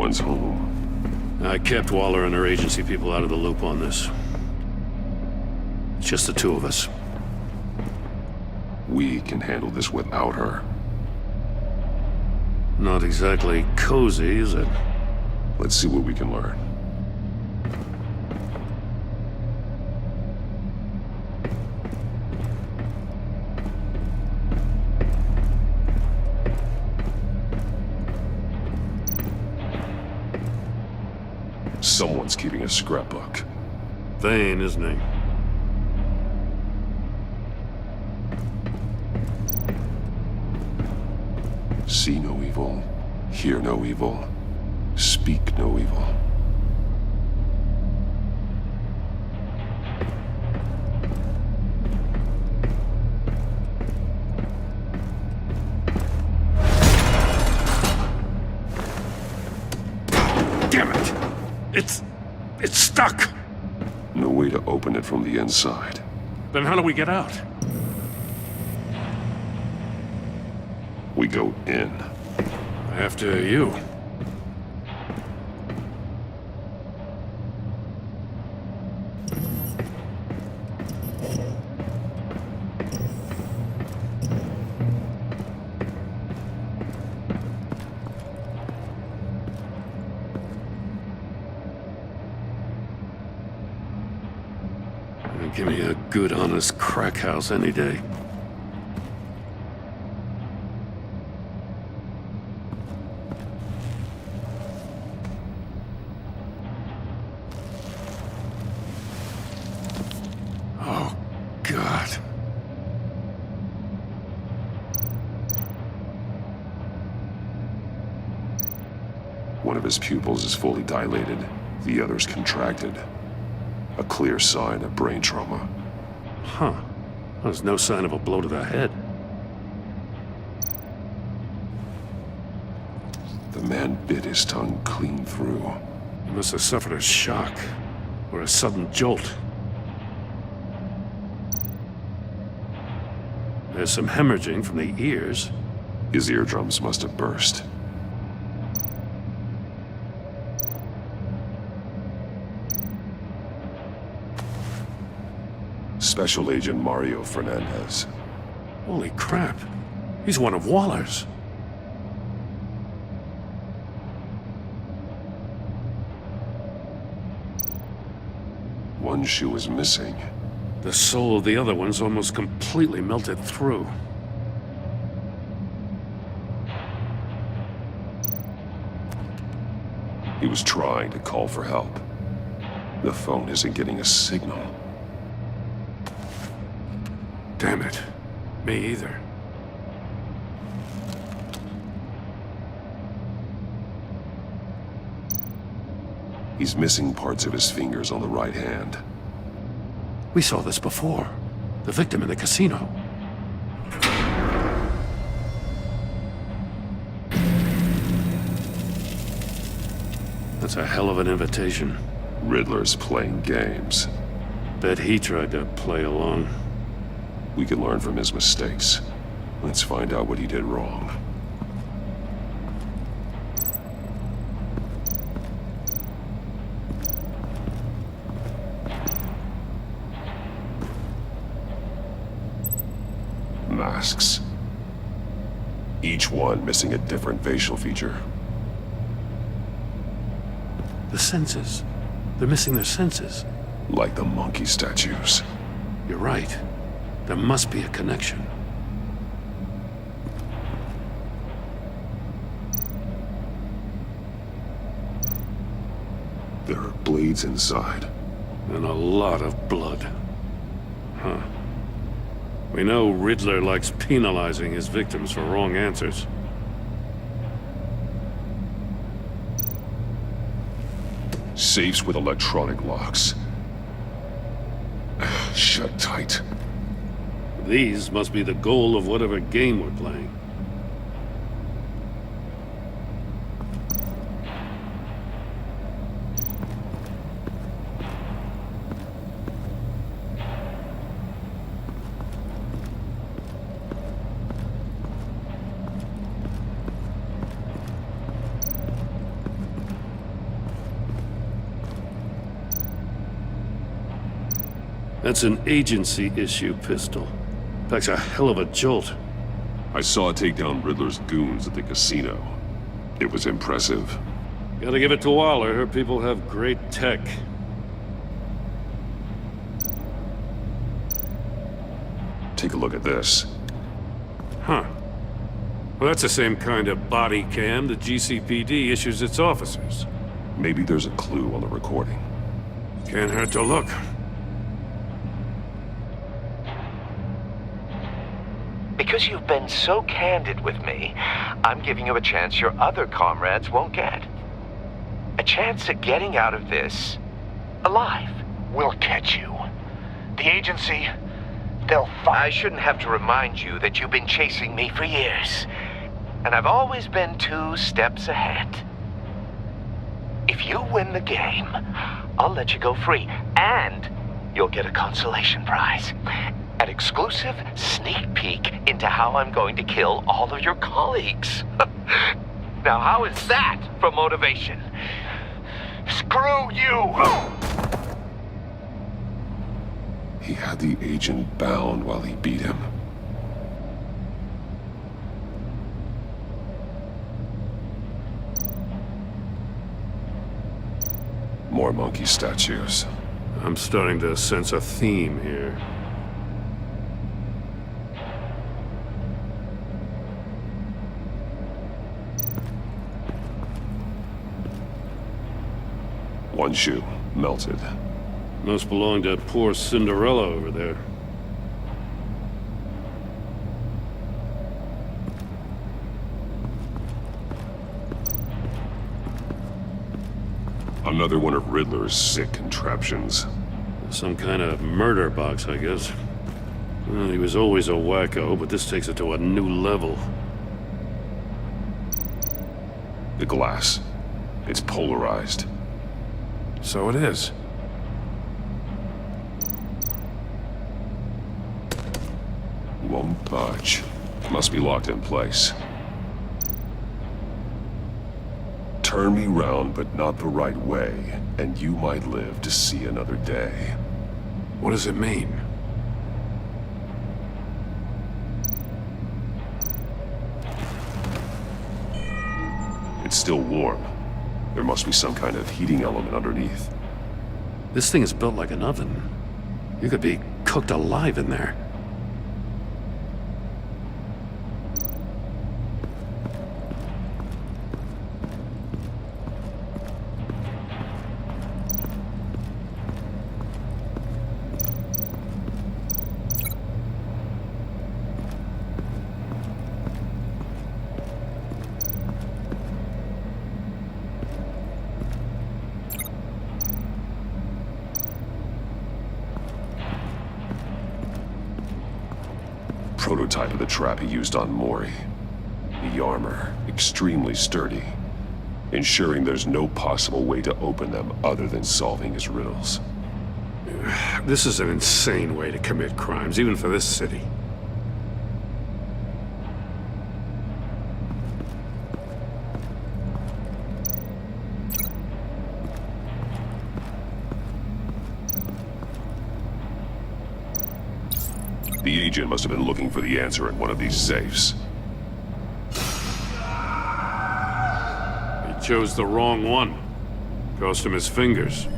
one's home. I kept Waller and her agency people out of the loop on this. It's just the two of us. We can handle this without her. Not exactly cozy, is it? Let's see what we can learn. Someone's keeping a scrapbook. Vain, isn't he? See no evil, hear no evil, speak no evil. Damn it! It's stuck! No way to open it from the inside. Then how do we get out? We go in. After you. Give me a good, honest crack house any day. Oh, God. One of his pupils is fully dilated, the other's contracted. A clear sign of brain trauma. Huh. There's no sign of a blow to the head. The man bit his tongue clean through. He must have suffered a shock, or a sudden jolt. There's some hemorrhaging from the ears. His eardrums must have burst. Special Agent Mario Fernandez. Holy crap. He's one of Waller's. One shoe is missing. The soul of the other one's almost completely melted through. He was trying to call for help. The phone isn't getting a signal. Damn it. Me either. He's missing parts of his fingers on the right hand. We saw this before. The victim in the casino. That's a hell of an invitation. Riddlers playing games. Bet he tried to play along. We can learn from his mistakes. Let's find out what he did wrong. Masks. Each one missing a different facial feature. The senses. They're missing their senses. Like the monkey statues. You're right. There must be a connection. There are blades inside. And a lot of blood. Huh. We know Riddler likes penalizing his victims for wrong answers. Safes with electronic locks. Shut tight. These must be the goal of whatever game we're playing. That's an agency-issue pistol. Packs a hell of a jolt. I saw it take down Riddler's goons at the casino. It was impressive. Gotta give it to Waller. Her people have great tech. Take a look at this. Huh. Well, that's the same kind of body cam the GCPD issues its officers. Maybe there's a clue on the recording. Can't hurt to look. Because you've been so candid with me, I'm giving you a chance your other comrades won't get. A chance at getting out of this alive. We'll catch you. The agency, they'll find... I shouldn't have to remind you that you've been chasing me for years. And I've always been 2 steps ahead. If you win the game, I'll let you go free. And you'll get a consolation prize. An exclusive sneak peek into how I'm going to kill all of your colleagues. Now, how is that for motivation? Screw you! He had the agent bound while he beat him. More monkey statues. I'm starting to sense a theme here. One shoe, melted. Must belong to poor Cinderella over there. Another one of Riddler's sick contraptions. Some kind of murder box, I guess. Well, he was always a wacko, but this takes it to a new level. The glass. It's polarized. So it is. Won't budge. Must be locked in place. Turn me round, but not the right way, and you might live to see another day. What does it mean? It's still warm. There must be some kind of heating element underneath. This thing is built like an oven. You could be cooked alive in there. Prototype of the trap he used on Mori. The armor, extremely sturdy, ensuring there's no possible way to open them other than solving his riddles. This is an insane way to commit crimes, even for this city. The agent must have been looking for the answer in one of these safes. He chose the wrong one. Cost him his fingers.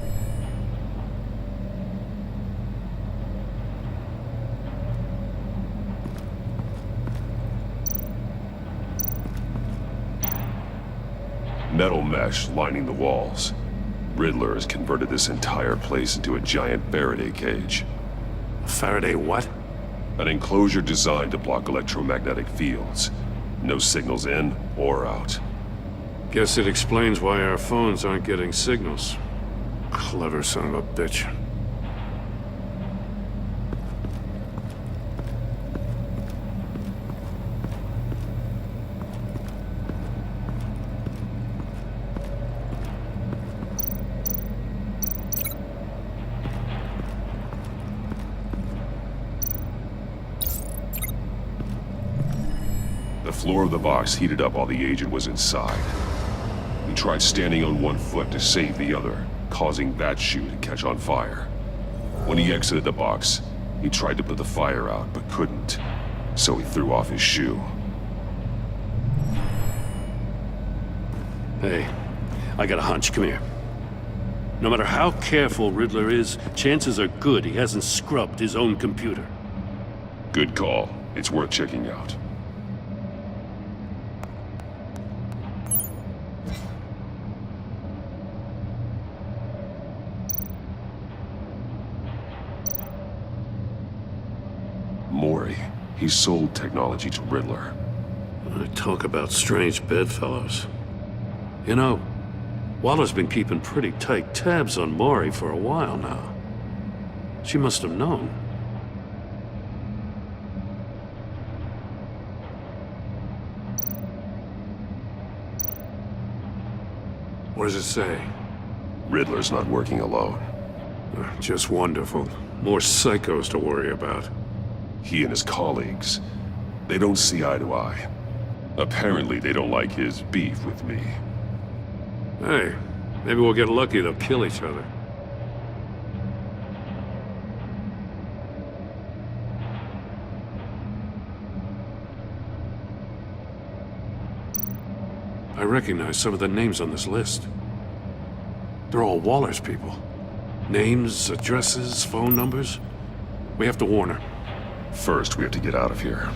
Metal mesh lining the walls. Riddler has converted this entire place into a giant Faraday cage. Faraday what? An enclosure designed to block electromagnetic fields. No signals in or out. Guess it explains why our phones aren't getting signals. Clever son of a bitch. The floor of the box heated up while the agent was inside. He tried standing on one foot to save the other, causing that shoe to catch on fire. When he exited the box, he tried to put the fire out, but couldn't. So he threw off his shoe. Hey, I got a hunch. Come here. No matter how careful Riddler is, chances are good he hasn't scrubbed his own computer. Good call. It's worth checking out. Mori. He sold technology to Riddler. I talk about strange bedfellows. You know, Waller's been keeping pretty tight tabs on Mori for a while now. She must have known. What does it say? Riddler's not working alone. Just wonderful. More psychos to worry about. He and his colleagues, they don't see eye to eye. Apparently they don't like his beef with me. Hey, maybe we'll get lucky they'll kill each other. I recognize some of the names on this list. They're all Waller's people. Names, addresses, phone numbers. We have to warn her. First, we have to get out of here.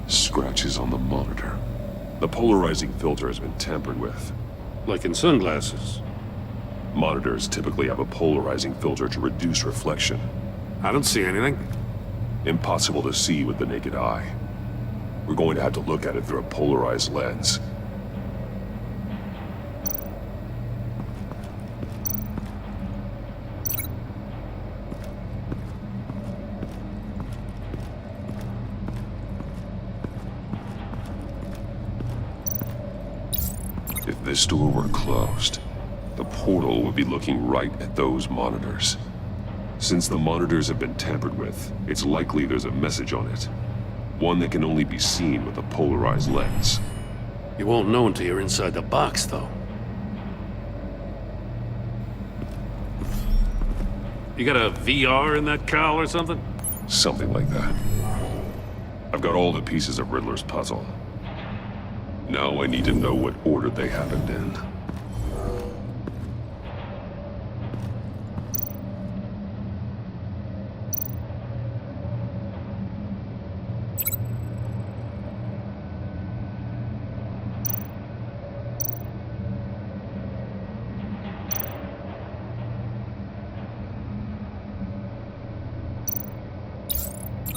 Scratches on the monitor. The polarizing filter has been tampered with. Like in sunglasses. Monitors typically have a polarizing filter to reduce reflection. I don't see anything. Impossible to see with the naked eye. We're going to have to look at it through a polarized lens. If this door were closed, the portal would be looking right at those monitors. Since the monitors have been tampered with, it's likely there's a message on it. One that can only be seen with a polarized lens. You won't know until you're inside the box, though. You got a VR in that cowl or something? Something like that. I've got all the pieces of Riddler's puzzle. Now I need to know what order they happened in.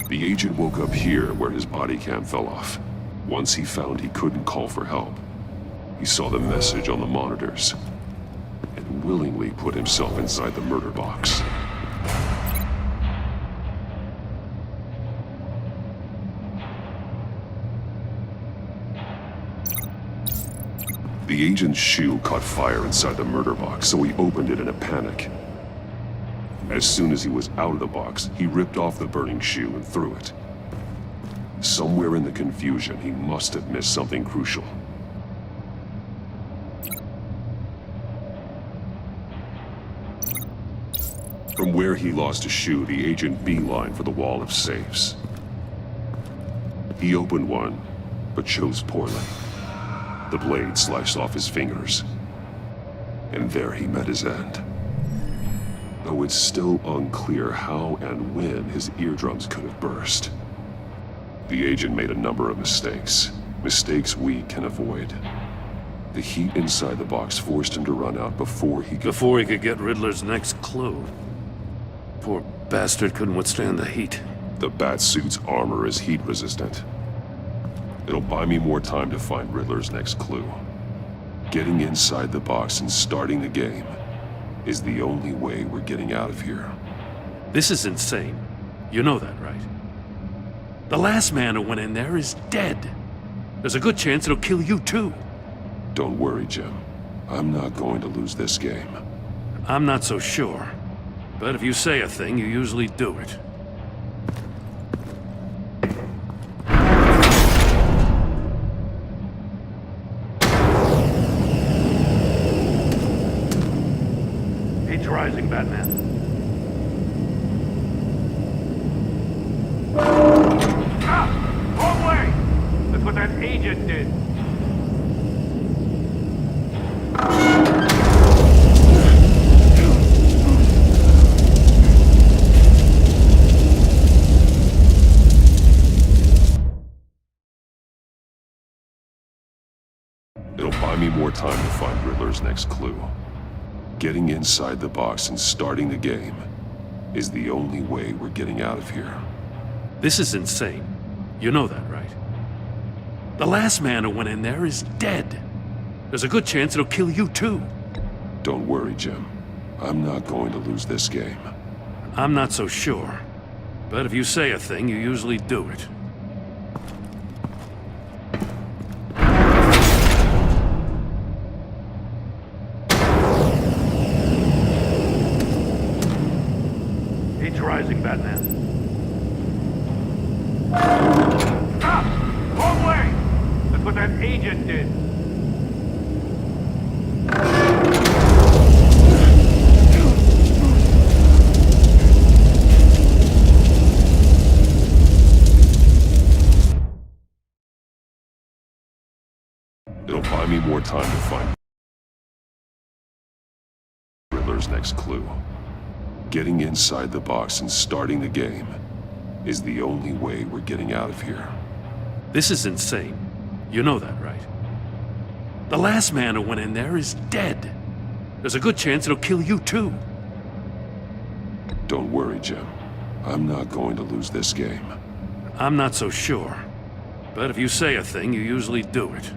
The agent woke up here where his body cam fell off. Once he found he couldn't call for help, he saw the message on the monitors and willingly put himself inside the murder box. The agent's shoe caught fire inside the murder box, so he opened it in a panic. As soon as he was out of the box, he ripped off the burning shoe and threw it. Somewhere in the confusion, he must have missed something crucial. From where he lost a shoe, the agent beelined for the wall of safes. He opened one, but chose poorly. The blade sliced off his fingers. And there he met his end. Though it's still unclear how and when his eardrums could have burst. The agent made a number of mistakes. Mistakes we can avoid. The heat inside the box forced him to run out before he could get Riddler's next clue. Poor bastard couldn't withstand the heat. The Batsuit's armor is heat resistant. It'll buy me more time to find Riddler's next clue. Getting inside the box and starting the game is the only way we're getting out of here. This is insane. You know that, right? The last man who went in there is dead. There's a good chance it'll kill you too. Don't worry, Jim. I'm not going to lose this game. I'm not so sure. But if you say a thing, you usually do it. Age rising, Batman. Wrong way! That's what that agent did. It'll buy me more time to find Riddler's next clue. Getting inside the box and starting the game is the only way we're getting out of here. This is insane. You know that, right? The last man who went in there is dead. There's a good chance it'll kill you too. Don't worry, Jim. I'm not going to lose this game. I'm not so sure. But if you say a thing, you usually do it. Age rising, Batman. Stop! Wrong way! That's what that agent did. It'll buy me more time to find Riddler's next clue. Getting inside the box and starting the game is the only way we're getting out of here. This is insane. You know that, right? The last man who went in there is dead. There's a good chance it'll kill you too. Don't worry, Jim. I'm not going to lose this game. I'm not so sure. But if you say a thing, you usually do it.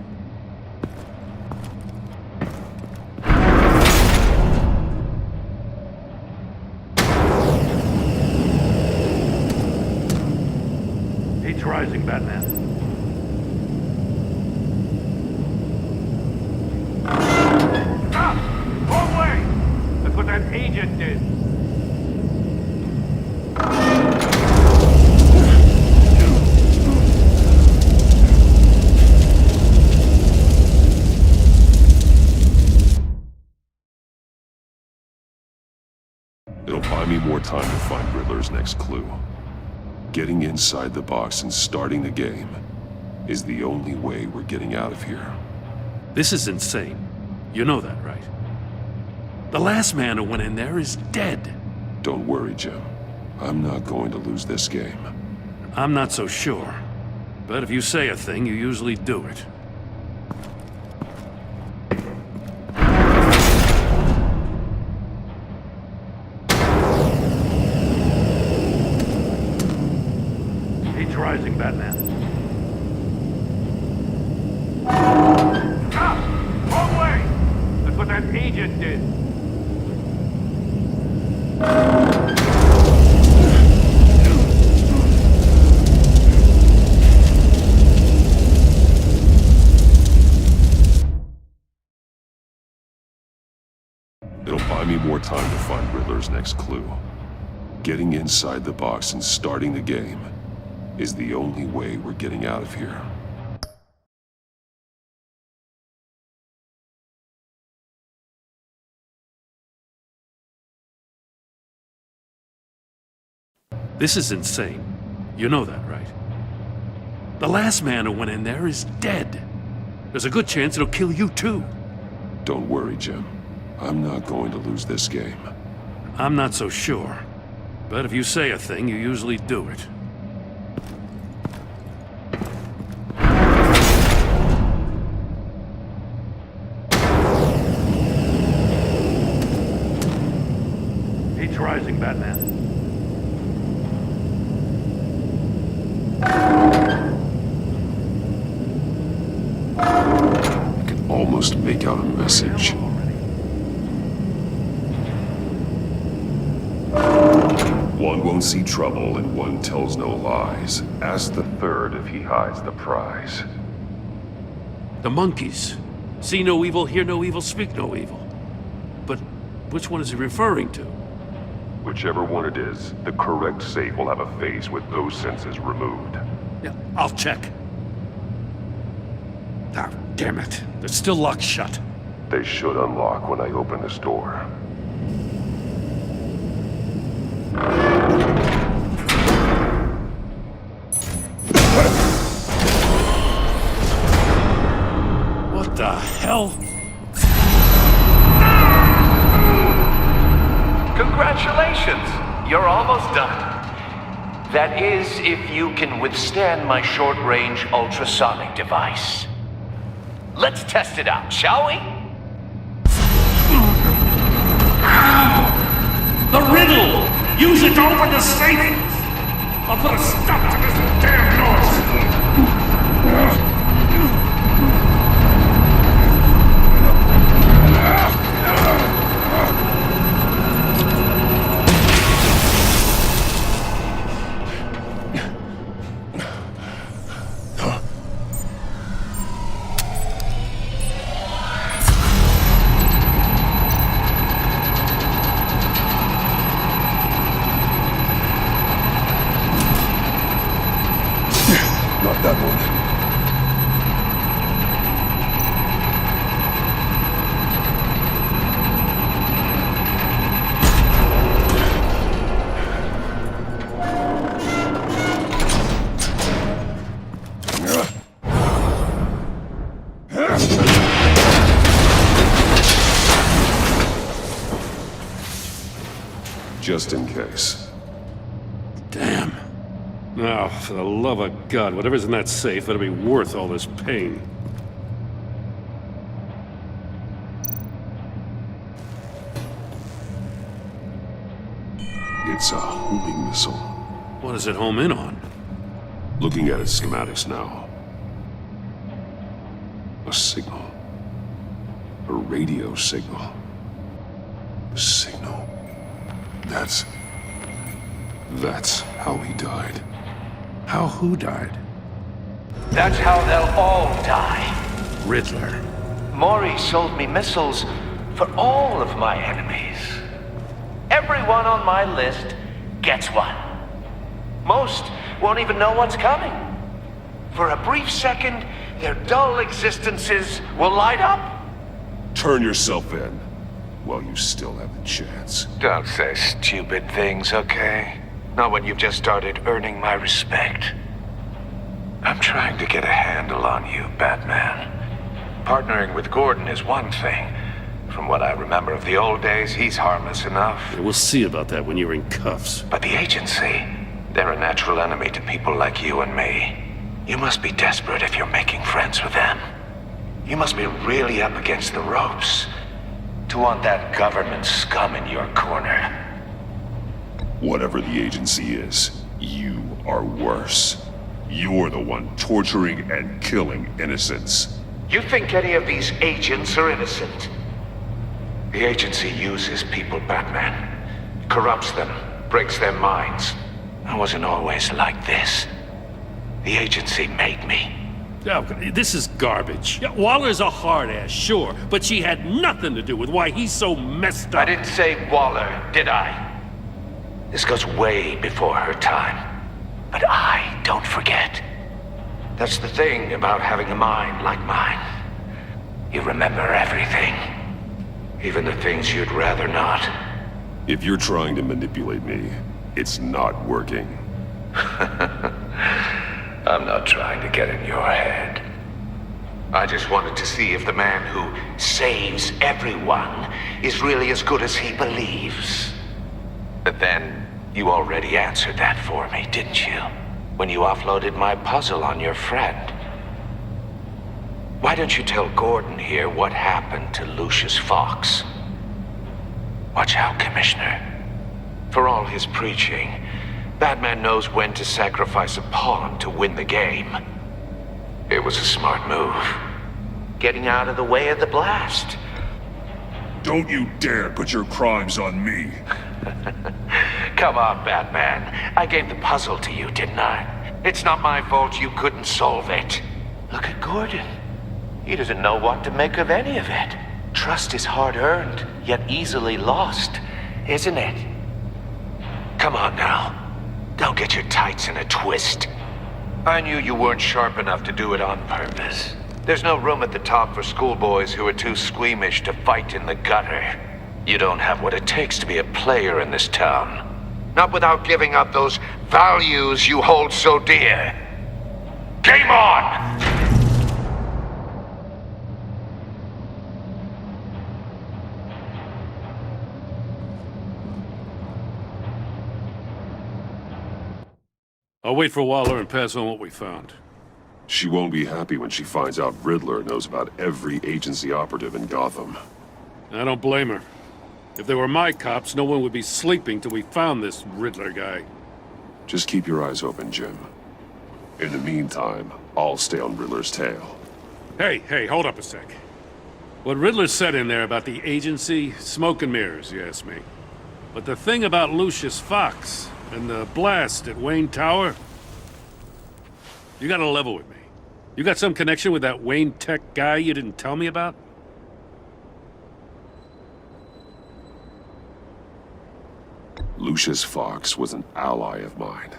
Age rising, Batman. Stop! Wrong way! That's what that agent did. It'll buy me more time to find Riddler's next clue. Getting inside the box and starting the game is the only way we're getting out of here. This is insane. You know that, right? The last man who went in there is dead. Don't worry, Jim. I'm not going to lose this game. I'm not so sure. But if you say a thing, you usually do it. Age rising, Batman. Stop! Wrong way! That's what that agent did. It'll buy me more time to find Riddler's next clue. Getting inside the box and starting the game is the only way we're getting out of here. This is insane. You know that, right? The last man who went in there is dead. There's a good chance it'll kill you too. Don't worry, Jim. I'm not going to lose this game. I'm not so sure. But if you say a thing, you usually do it. Age rising, Batman. I can almost make out a message. One won't see trouble and one tells no lies. Ask the third if he hides the prize. The monkeys. See no evil, hear no evil, speak no evil. But which one is he referring to? Whichever one it is, the correct safe will have a phase with those senses removed. Yeah, I'll check. Ah, damn it. They're still locked shut. They should unlock when I open this door. What the hell? Congratulations! You're almost done. That is, if you can withstand my short-range ultrasonic device. Let's test it out, shall we? The riddle! Use it to open the safe! I'll put a stop to this damn noise! Not that one. Just in case. Damn. Now, for the love of God, whatever's in that safe better be worth all this pain. It's a homing missile. What does it home in on? Looking at its schematics now. A signal. A radio signal. A signal. That's how he died. How who died? That's how they'll all die. Riddler. Maury sold me missiles for all of my enemies. Everyone on my list gets one. Most won't even know what's coming. For a brief second, their dull existences will light up. Turn yourself in while you still have the chance. Don't say stupid things, okay? Not when you've just started earning my respect. I'm trying to get a handle on you, Batman. Partnering with Gordon is one thing. From what I remember of the old days, he's harmless enough. Yeah, we'll see about that when you're in cuffs. But the agency, they're a natural enemy to people like you and me. You must be desperate if you're making friends with them. You must be really up against the ropes to want that government scum in your corner. Whatever the agency is, you are worse. You're the one torturing and killing innocents. You think any of these agents are innocent? The agency uses people, Batman. Corrupts them, breaks their minds. I wasn't always like this. The agency made me. Oh, this is garbage. Yeah, Waller's a hard-ass, sure, but she had nothing to do with why he's so messed up. I didn't say Waller, did I? This goes way before her time. But I don't forget. That's the thing about having a mind like mine. You remember everything. Even the things you'd rather not. If you're trying to manipulate me, it's not working. I'm not trying to get in your head. I just wanted to see if the man who saves everyone is really as good as he believes. But then, you already answered that for me, didn't you? When you offloaded my puzzle on your friend. Why don't you tell Gordon here what happened to Lucius Fox? Watch out, Commissioner. For all his preaching, Batman knows when to sacrifice a pawn to win the game. It was a smart move. Getting out of the way of the blast. Don't you dare put your crimes on me. Come on, Batman. I gave the puzzle to you, didn't I? It's not my fault you couldn't solve it. Look at Gordon. He doesn't know what to make of any of it. Trust is hard-earned, yet easily lost, isn't it? Come on now. Don't get your tights in a twist. I knew you weren't sharp enough to do it on purpose. There's no room at the top for schoolboys who are too squeamish to fight in the gutter. You don't have what it takes to be a player in this town. Not without giving up those values you hold so dear. Game on! I'll wait for Waller and pass on what we found. She won't be happy when she finds out Riddler knows about every agency operative in Gotham. I don't blame her. If they were my cops, no one would be sleeping till we found this Riddler guy. Just keep your eyes open, Jim. In the meantime, I'll stay on Riddler's tail. Hey, hold up a sec. What Riddler said in there about the agency, smoke and mirrors, you ask me. But the thing about Lucius Fox and the blast at Wayne Tower, you gotta level with me. You got some connection with that Wayne Tech guy you didn't tell me about? Lucius Fox was an ally of mine.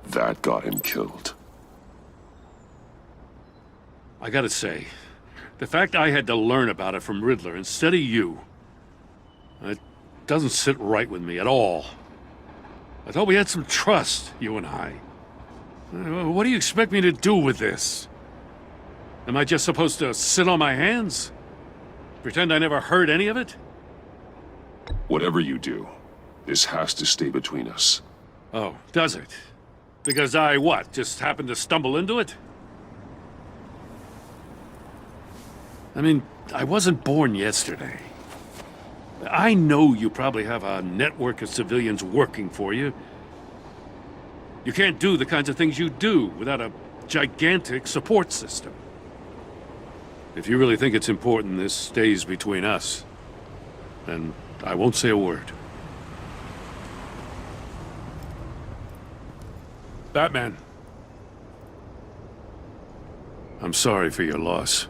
That got him killed. I gotta say, the fact I had to learn about it from Riddler instead of you, it doesn't sit right with me at all. I thought we had some trust, you and I. What do you expect me to do with this? Am I just supposed to sit on my hands? Pretend I never heard any of it? Whatever you do, this has to stay between us. Oh, does it? Because I, what, just happened to stumble into it? I mean, I wasn't born yesterday. I know you probably have a network of civilians working for you. You can't do the kinds of things you do without a gigantic support system. If you really think it's important this stays between us, then I won't say a word. Batman. I'm sorry for your loss.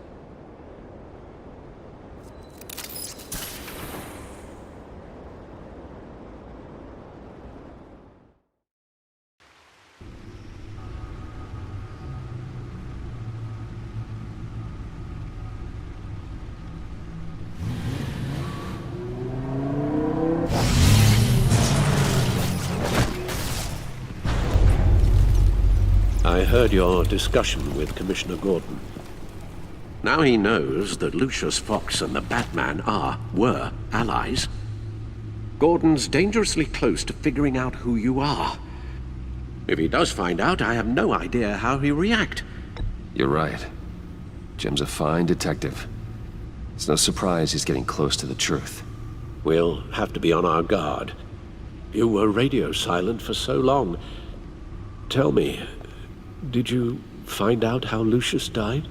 I heard your discussion with Commissioner Gordon. Now he knows that Lucius Fox and the Batman were allies. Gordon's dangerously close to figuring out who you are. If he does find out, I have no idea how he'll react. You're right. Jim's a fine detective. It's no surprise he's getting close to the truth. We'll have to be on our guard. You were radio silent for so long. Tell me, did you find out how Lucius died?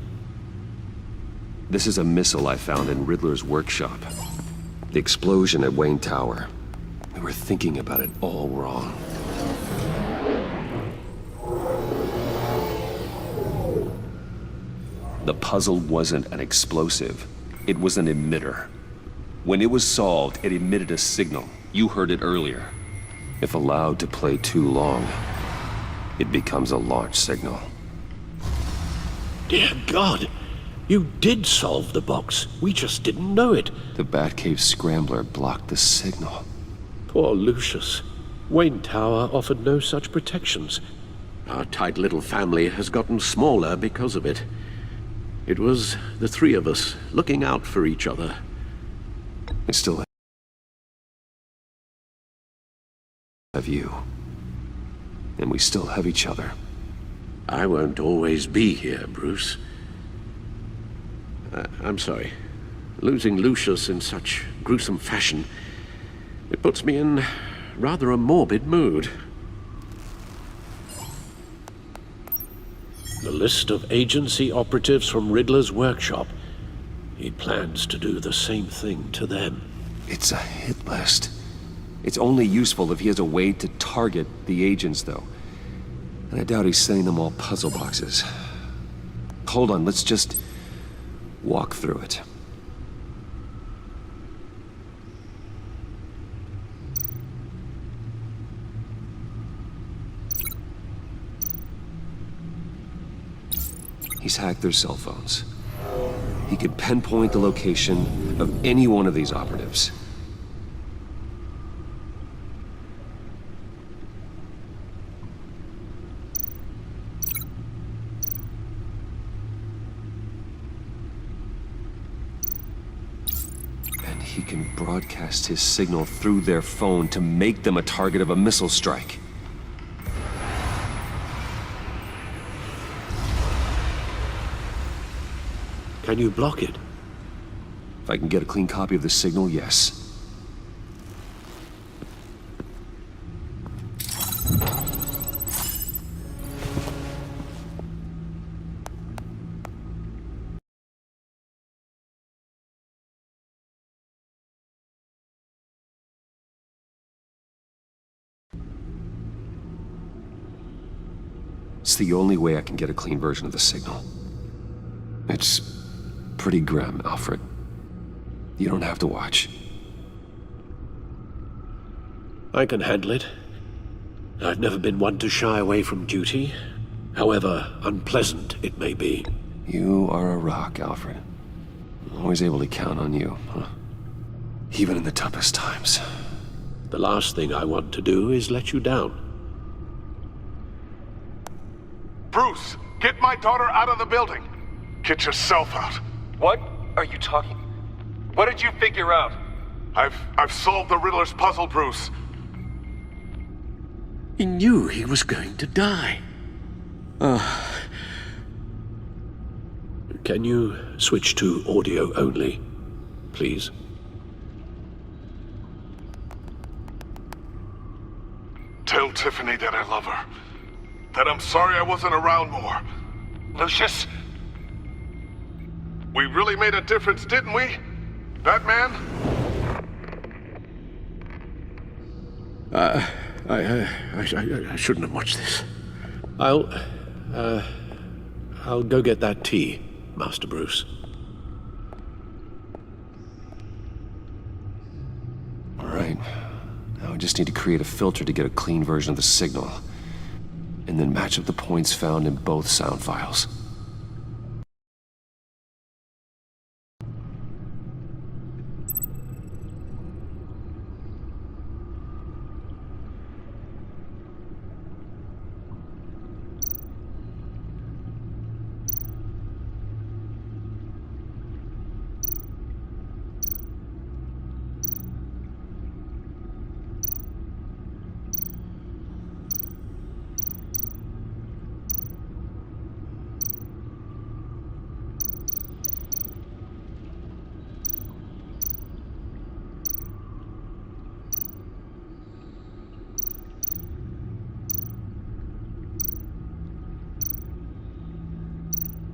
This is a missile I found in Riddler's workshop. The explosion at Wayne Tower. We were thinking about it all wrong. The puzzle wasn't an explosive. It was an emitter. When it was solved, it emitted a signal. You heard it earlier. If allowed to play too long, it becomes a launch signal. Dear God! You did solve the box. We just didn't know it. The Batcave scrambler blocked the signal. Poor Lucius. Wayne Tower offered no such protections. Our tight little family has gotten smaller because of it. It was the three of us looking out for each other. I still have you. And we still have each other. I won't always be here, Bruce. I'm sorry. Losing Lucius in such gruesome fashion, it puts me in rather a morbid mood. The list of agency operatives from Riddler's workshop. He plans to do the same thing to them. It's a hit list. It's only useful if he has a way to target the agents, though. And I doubt he's sending them all puzzle boxes. Hold on, let's just walk through it. He's hacked their cell phones. He could pinpoint the location of any one of these operatives. And he can broadcast his signal through their phone to make them a target of a missile strike. Can you block it? If I can get a clean copy of the signal, yes. It's the only way I can get a clean version of the signal. It's pretty grim, Alfred. You don't have to watch. I can handle it. I've never been one to shy away from duty, however unpleasant it may be. You are a rock, Alfred. Always able to count on you, huh? Even in the toughest times. The last thing I want to do is let you down. Bruce, get my daughter out of the building. Get yourself out. What are you talking? What did you figure out? I've solved the Riddler's puzzle, Bruce. He knew he was going to die. Can you switch to audio only, please? Tell Tiffany that I love her. That I'm sorry I wasn't around more. Lucius? We really made a difference, didn't we? Batman? I shouldn't have watched this. I'll go get that tea, Master Bruce. All right. Now I just need to create a filter to get a clean version of the signal. And then match up the points found in both sound files.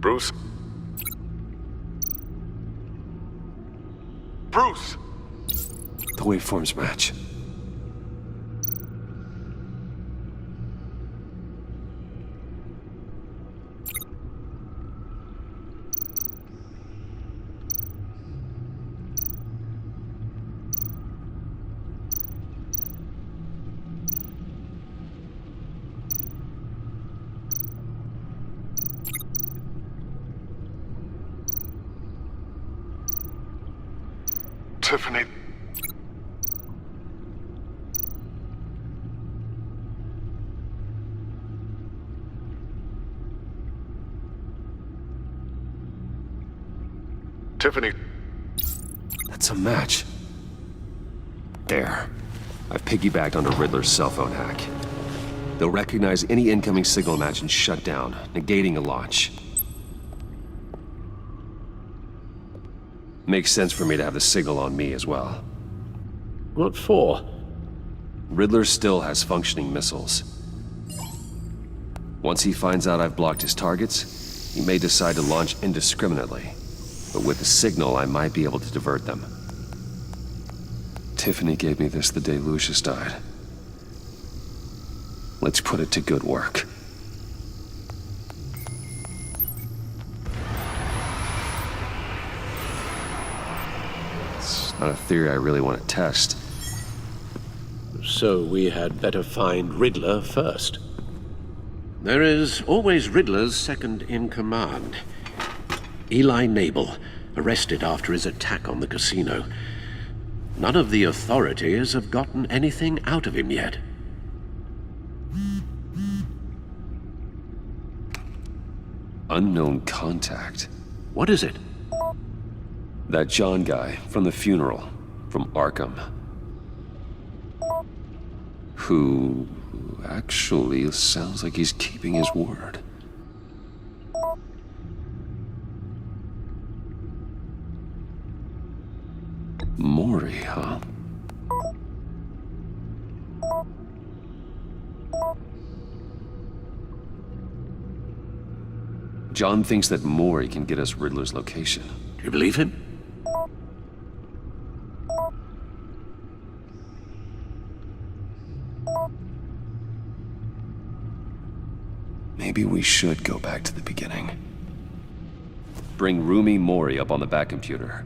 Bruce? Bruce! The waveforms match. Tiffany. Tiffany. That's a match. There. I've piggybacked onto Riddler's cell phone hack. They'll recognize any incoming signal match and shut down, negating a launch. Makes sense for me to have the signal on me as well. What for? Riddler still has functioning missiles. Once he finds out I've blocked his targets, he may decide to launch indiscriminately. But with the signal, I might be able to divert them. Tiffany gave me this the day Lucius died. Let's put it to good work. Not a theory I really want to test. So we had better find Riddler first. There is always Riddler's second in command. Eli Nabel, arrested after his attack on the casino. None of the authorities have gotten anything out of him yet. Unknown contact. What is it? That John guy from the funeral, from Arkham. Who actually sounds like he's keeping his word. Maury, huh? John thinks that Maury can get us Riddler's location. Do you believe him? Maybe we should go back to the beginning. Bring Rumi Mori up on the back computer.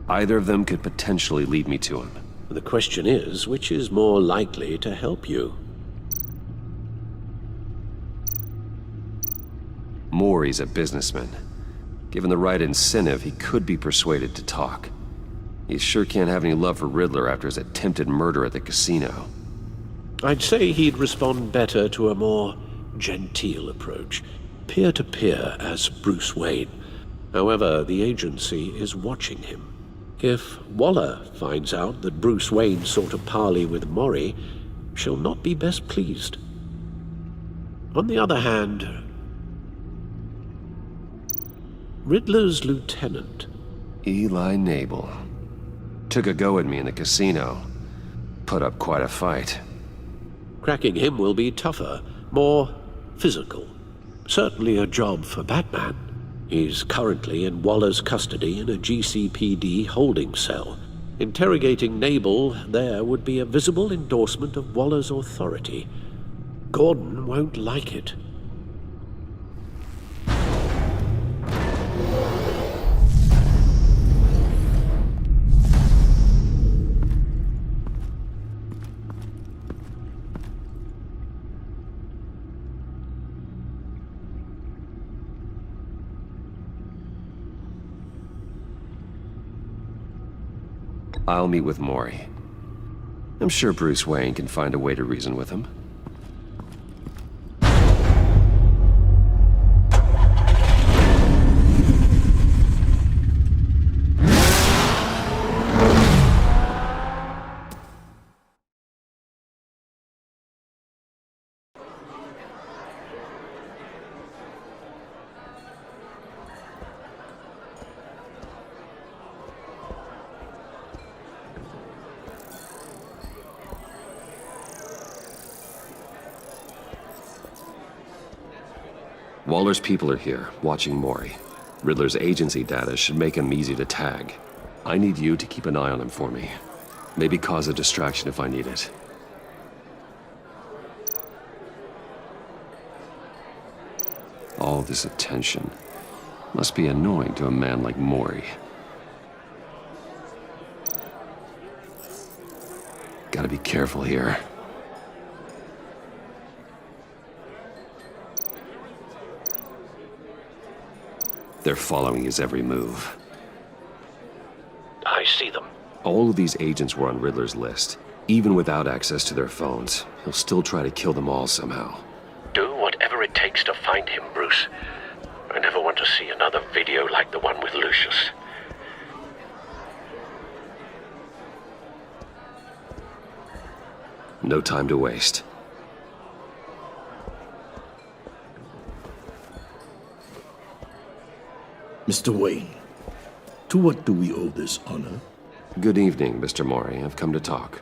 Either of them could potentially lead me to him. The question is, which is more likely to help you? Mori's a businessman. Given the right incentive, he could be persuaded to talk. He sure can't have any love for Riddler after his attempted murder at the casino. I'd say he'd respond better to a more genteel approach, peer-to-peer as Bruce Wayne. However, the agency is watching him. If Waller finds out that Bruce Wayne sought a parley with Mori, she'll not be best pleased. On the other hand, Riddler's lieutenant, Eli Nabel. Took a go at me in the casino. Put up quite a fight. cracking him will be tougher, more physical. Certainly a job for Batman. He's currently in Waller's custody in a GCPD holding cell. Interrogating Nabel there would be a visible endorsement of Waller's authority. Gordon won't like it. I'll meet with Mori. I'm sure Bruce Wayne can find a way to reason with him. Waller's people are here, watching Mori. Riddler's agency data should make him easy to tag. I need you to keep an eye on him for me. Maybe cause a distraction if I need it. All this attention must be annoying to a man like Mori. Gotta be careful here. They're following his every move. I see them. All of these agents were on Riddler's list. Even without access to their phones, he'll still try to kill them all somehow. Do whatever it takes to find him, Bruce. I never want to see another video like the one with Lucius. No time to waste. Mr. Wayne, to what do we owe this honor? Good evening, Mr. Mori. I've come to talk.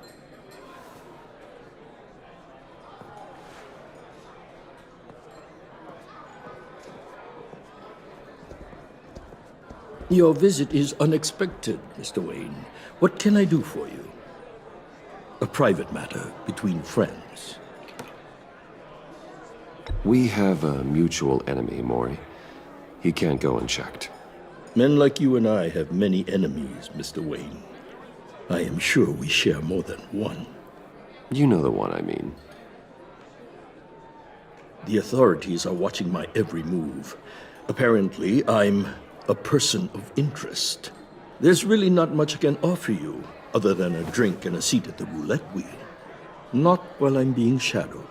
Your visit is unexpected, Mr. Wayne. What can I do for you? A private matter between friends. We have a mutual enemy, Mori. He can't go unchecked. Men like you and I have many enemies, Mr. Wayne. I am sure we share more than one. You know the one I mean. The authorities are watching my every move. Apparently, I'm a person of interest. There's really not much I can offer you, other than a drink and a seat at the roulette wheel. Not while I'm being shadowed.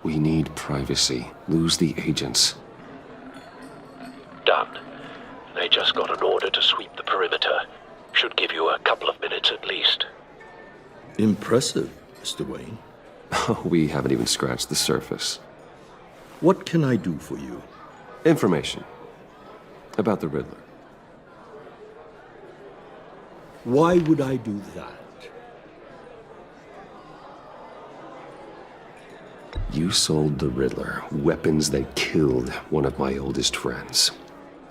We need privacy. Lose the agents. Done. They just got an order to sweep the perimeter. Should give you a couple of minutes at least. Impressive, Mr. Wayne. We haven't even scratched the surface. What can I do for you? Information. About the Riddler. Why would I do that? You sold the Riddler weapons that killed one of my oldest friends.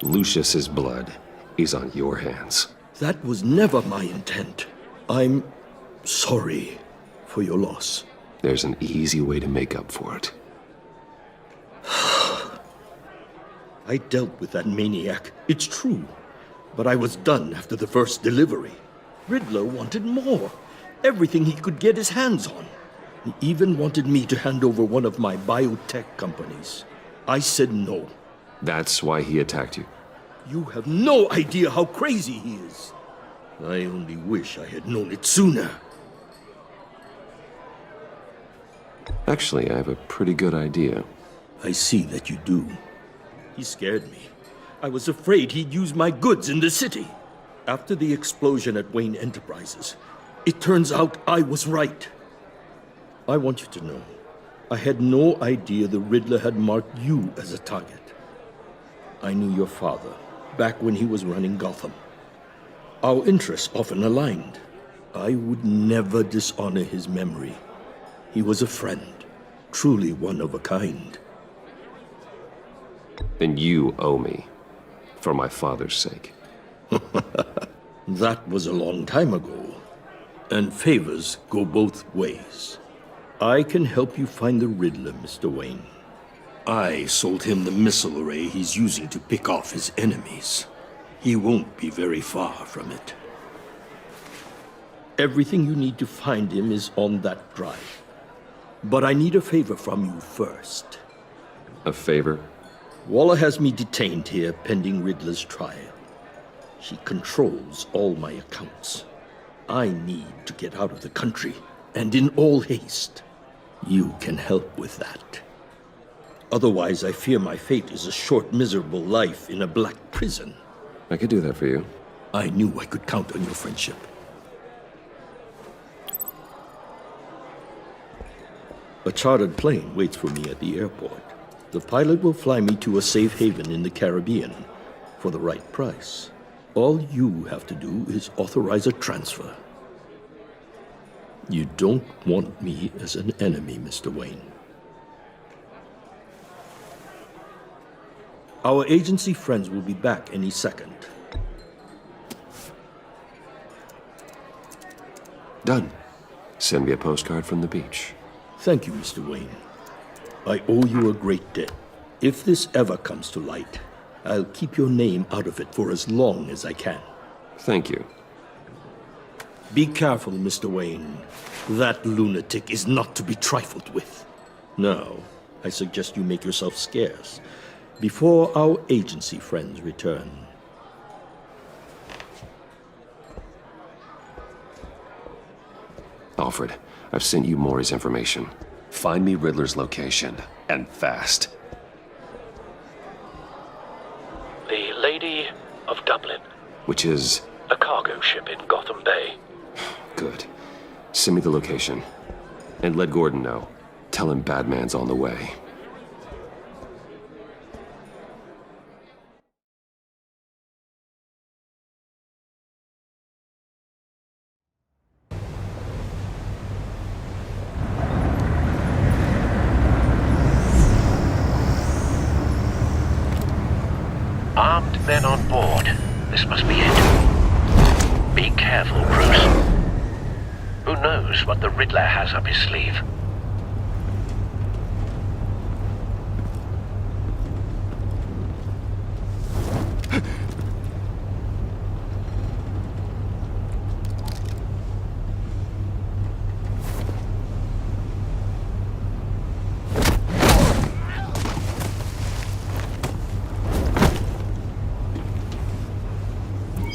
Lucius's blood is on your hands. That was never my intent. I'm sorry for your loss. There's an easy way to make up for it. I dealt with that maniac, it's true. But I was done after the first delivery. Riddler wanted more. Everything he could get his hands on. He even wanted me to hand over one of my biotech companies. I said no. That's why he attacked you. You have no idea how crazy he is. I only wish I had known it sooner. Actually, I have a pretty good idea. I see that you do. He scared me. I was afraid he'd use my goods in the city. After the explosion at Wayne Enterprises, it turns out I was right. I want you to know, I had no idea the Riddler had marked you as a target. I knew your father, back when he was running Gotham. Our interests often aligned. I would never dishonor his memory. He was a friend, truly one of a kind. Then you owe me, for my father's sake. That was a long time ago, and favors go both ways. I can help you find the Riddler, Mr. Wayne. I sold him the missile array he's using to pick off his enemies. He won't be very far from it. Everything you need to find him is on that drive. But I need a favor from you first. A favor? Waller has me detained here pending Riddler's trial. She controls all my accounts. I need to get out of the country, and in all haste. You can help with that. Otherwise, I fear my fate is a short, miserable life in a black prison. I could do that for you. I knew I could count on your friendship. A chartered plane waits for me at the airport. The pilot will fly me to a safe haven in the Caribbean for the right price. All you have to do is authorize a transfer. You don't want me as an enemy, Mr. Wayne. Our agency friends will be back any second. Done. Send me a postcard from the beach. Thank you, Mr. Wayne. I owe you a great debt. If this ever comes to light, I'll keep your name out of it for as long as I can. Thank you. Be careful, Mr. Wayne. That lunatic is not to be trifled with. Now, I suggest you make yourself scarce before our agency friends return. Alfred, I've sent you Maury's information. Find me Riddler's location, and fast. The Lady of Dublin. Which is... A cargo ship in Gotham Bay. Good. Send me the location. And let Gordon know. Tell him Batman's on the way. Armed men on board. This must be it. Be careful, Bruce. Who knows knows what the Riddler has up his sleeve.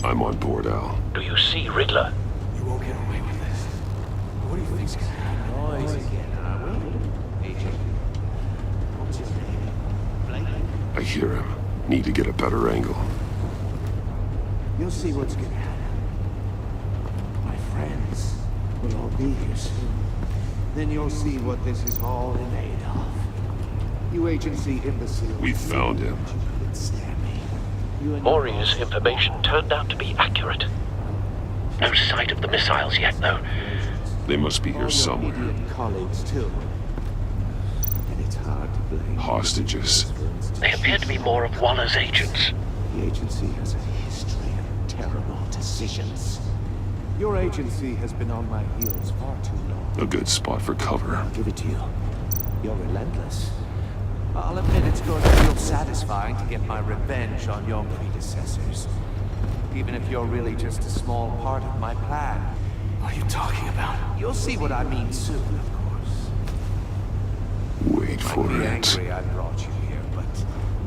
I'm on board, Al. Do you see Riddler? You won't get away with this. What do you think's gonna happen? Noise again, are we? Agent. What's his name? Blake? I hear him. Need to get a better angle. You'll see what's gonna happen. My friends will all be here soon. Then you'll see what this is all in aid of. You agency imbeciles. We found him. You couldn't stand me. You and Maury's information turned out to be accurate. No sight of the missiles yet, though. They must be all here your somewhere. idiot colleagues too. And it's hard to blame. Hostages. They appear to be more of Waller's agents. The agency has a history of terrible decisions. Your agency has been on my heels far too long. A good spot for cover. I'll give it to you. You're relentless. I'll admit it's going to feel satisfying to get my revenge on your predecessors. Even if you're really just a small part of my plan. What are you talking about? You'll see what I mean soon, of course. Wait Might for be it. angry I brought you here, but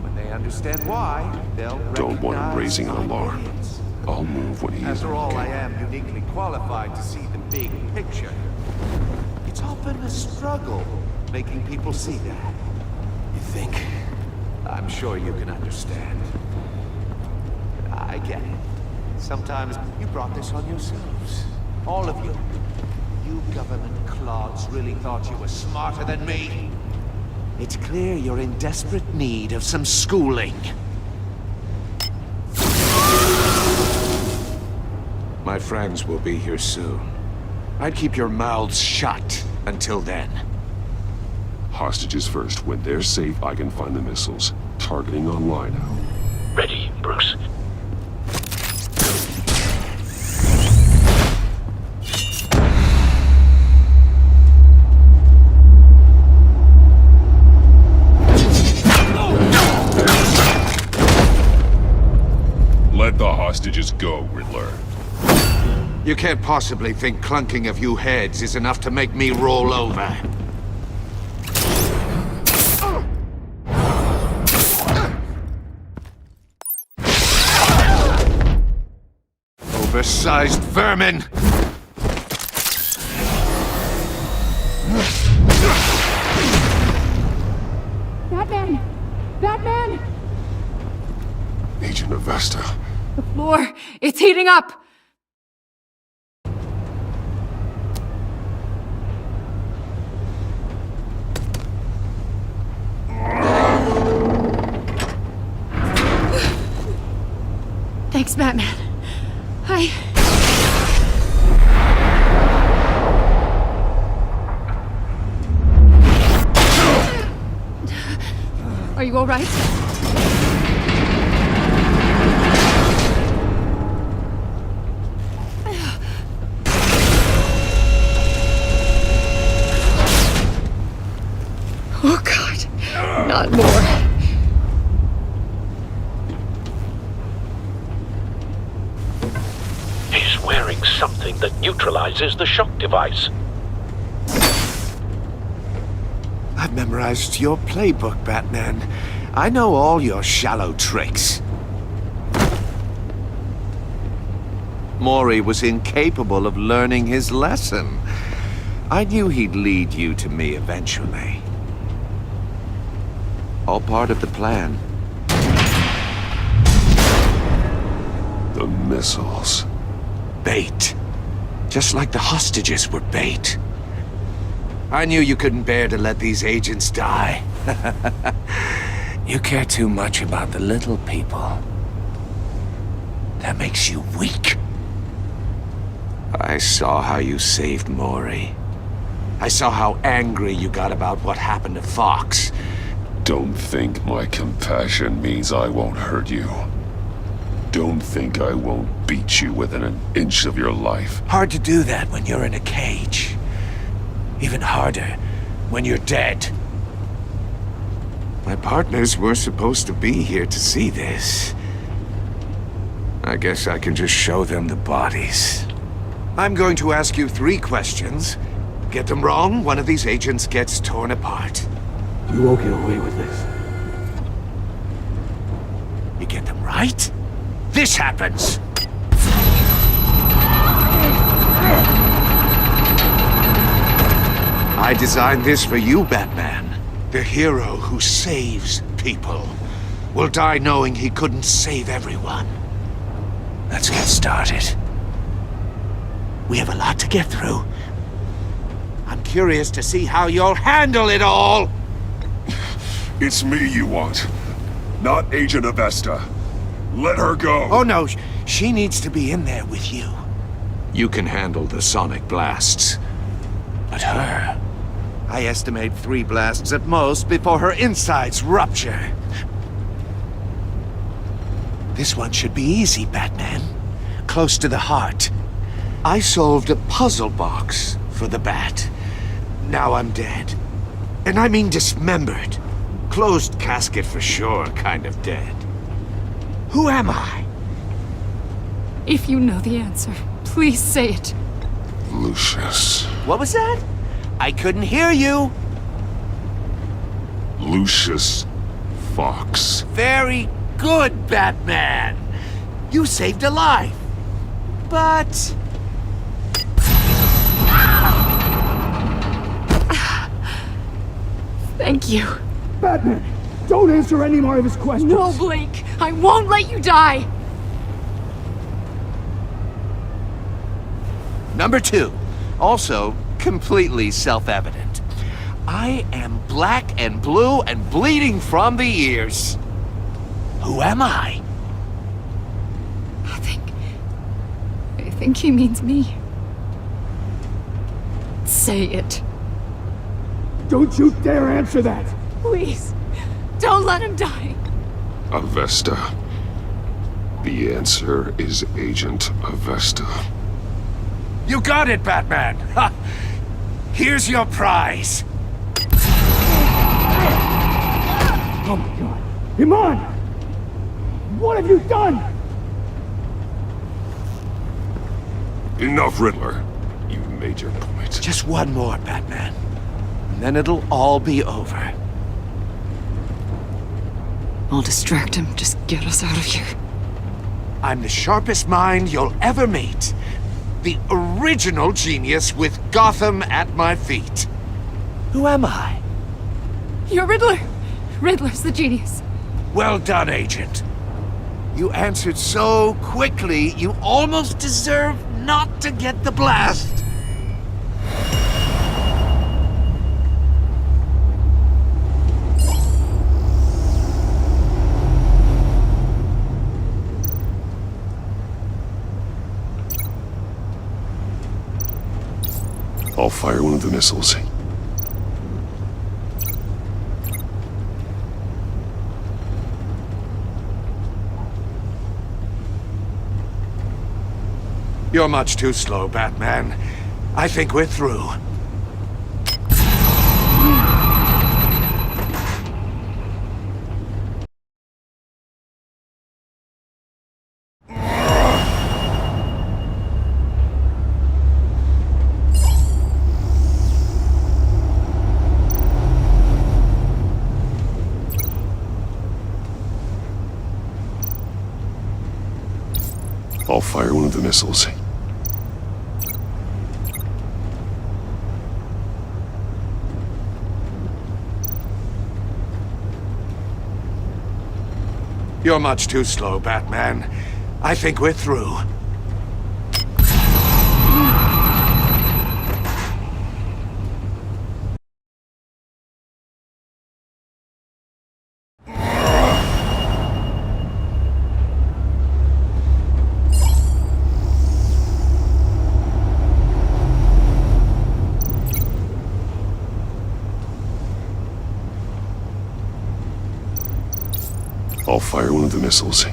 when they understand why, they'll Don't want him recognize raising an I'm alarm. idiots. I'll move when he is After all, I okay. am uniquely qualified to see the big picture. It's often a struggle making people see that. You think? I'm sure you can understand. I get it. Sometimes you brought this on yourselves. All of you. You government clods really thought you were smarter than me. It's clear you're in desperate need of some schooling. My friends will be here soon. I'd keep your mouths shut until then. Hostages first. When they're safe, I can find the missiles. Targeting online now. Ready, Bruce. Let the hostages go, Riddler. You can't possibly think clunking a few heads is enough to make me roll over. Oversized vermin! Batman! Batman! Agent Avesta. The floor! It's heating up! Thanks, Batman. Are you all right? Oh, God. Not more. He's wearing something that neutralizes the shock device. I've memorized your playbook, Batman. I know all your shallow tricks. Maury was incapable of learning his lesson. I knew he'd lead you to me eventually. All part of the plan. The missiles. Bait. Just like the hostages were bait. I knew you couldn't bear to let these agents die. You care too much about the little people. That makes you weak. I saw how you saved Maury. I saw how angry you got about what happened to Fox. Don't think my compassion means I won't hurt you. don't think I won't beat you within an inch of your life. Hard to do that when you're in a cage. Even harder when you're dead. My partners were supposed to be here to see this. I guess I can just show them the bodies. I'm going to ask you 3 questions. Get them wrong, one of these agents gets torn apart. You won't get away with this. You get them right, this happens. I designed this for you, Batman. The hero who saves people will die knowing he couldn't save everyone. Let's get started. We have a lot to get through. I'm curious to see how you'll handle it all. It's me you want, not Agent Avesta. Let her go. Oh no, she needs to be in there with you. You can handle the sonic blasts. But her... I estimate 3 blasts at most before her insides rupture. This one should be easy, Batman. Close to the heart. I solved a puzzle box for the Bat. Now I'm dead. And I mean dismembered. Closed casket for sure, kind of dead. Who am I? If you know the answer, please say it. Lucius. What was that? I couldn't hear you. Lucius Fox. Very good, Batman. You saved a life. But... Thank you. Batman, don't answer any more of his questions. No, Blake. I won't let you die. Number 2. Also, completely self-evident. I am black and blue and bleeding from the ears. Who am I? I think he means me. Say it. Don't you dare answer that! Please. Don't let him die. Avesta. The answer is Agent Avesta. You got it, Batman! Ha! Here's your prize! Oh my god! Iman! What have you done? Enough, Riddler. You've made your point. Just one more, Batman. And then it'll all be over. I'll distract him. Just get us out of here. I'm the sharpest mind you'll ever meet. The original genius with Gotham at my feet. Who am I? You're Riddler. Riddler's the genius. Well done, Agent. You answered so quickly, you almost deserve not to get the blast. I'll fire one of the missiles. You're much too slow, Batman. I think we're through. I'll fire one of the missiles. You're much too slow, Batman. I think we're through. I'll fire one of the missiles.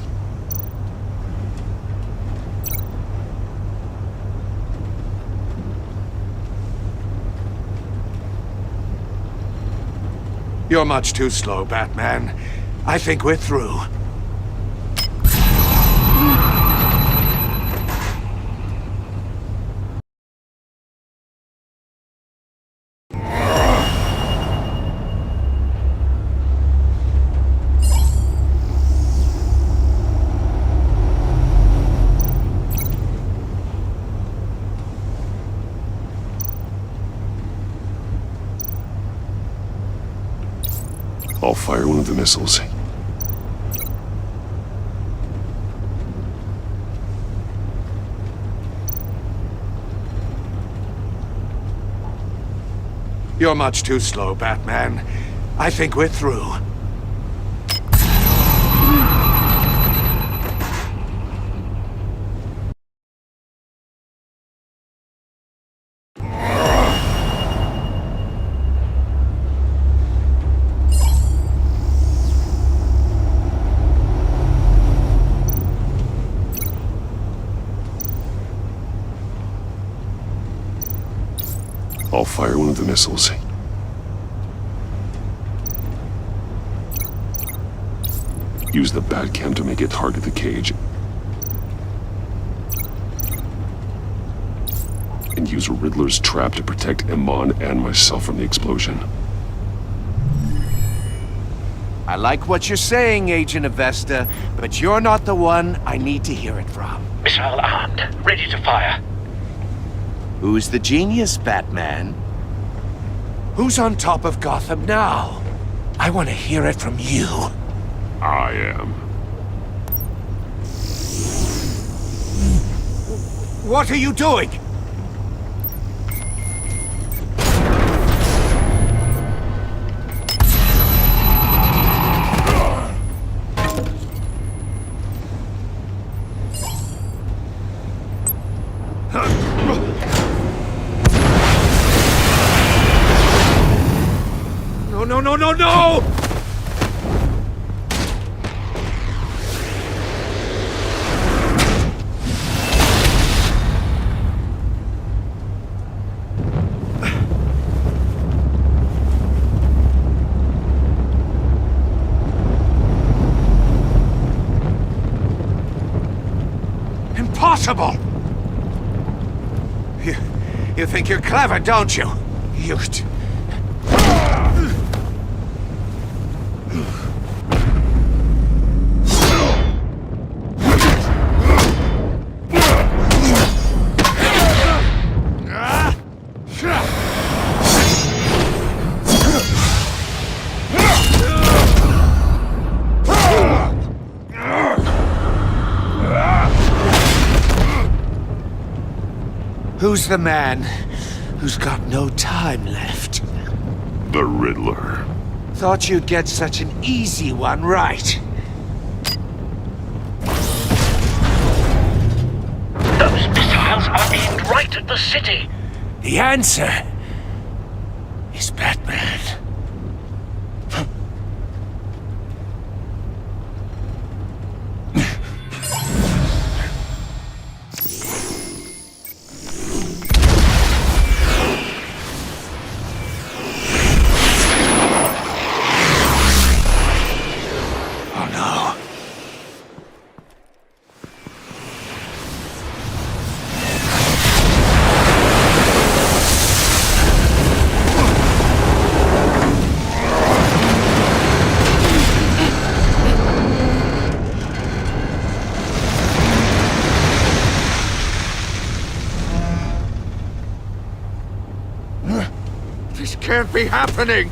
You're much too slow, Batman. I think we're through. I'll fire one of the missiles. You're much too slow, Batman. I think we're through. I'll fire one of the missiles. Use the Batcam to make it target the cage. And use a Riddler's trap to protect Iman and myself from the explosion. I like what you're saying, Agent Avesta, but you're not the one I need to hear it from. Missile armed, ready to fire. Who's the genius, Batman? Who's on top of Gotham now? I want to hear it from you. I am. What are you doing? No! Impossible! You think you're clever, don't you? Who's the man who's got no time left? The Riddler. Thought you'd get such an easy one right. Those missiles are aimed right at the city. The answer is Batman. This can't be happening!